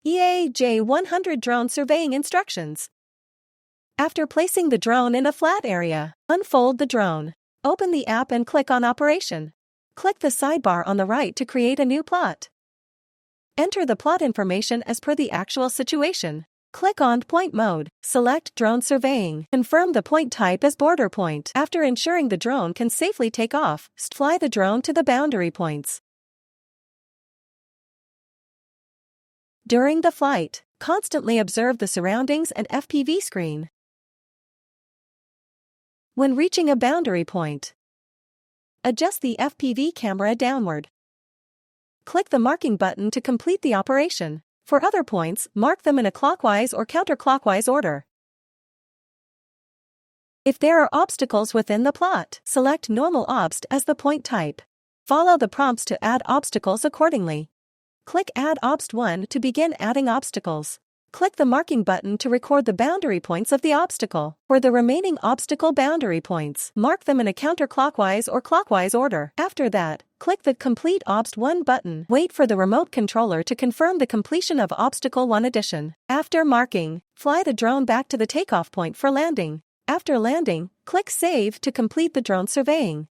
EA-J100 Drone Surveying Instructions. After placing the drone in a flat area, unfold the drone. Open the app and click on Operation. Click the sidebar on the right to create a new plot. Enter the plot information as per the actual situation. Click on Point Mode, select Drone Surveying. Confirm the point type as border point. After ensuring the drone can safely take off, fly the drone to the boundary points. During the flight, constantly observe the surroundings and FPV screen. When reaching a boundary point, adjust the FPV camera downward. Click the marking button to complete the operation. For other points, mark them in a clockwise or counterclockwise order. If there are obstacles within the plot, select Normal Obst as the point type. Follow the prompts to add obstacles accordingly. Click Add Obst 1 to begin adding obstacles. Click the marking button to record the boundary points of the obstacle. For the remaining obstacle boundary points, mark them in a counterclockwise or clockwise order. After that, click the Complete Obst 1 button. Wait for the remote controller to confirm the completion of Obstacle 1 addition. After marking, fly the drone back to the takeoff point for landing. After landing, click Save to complete the drone surveying.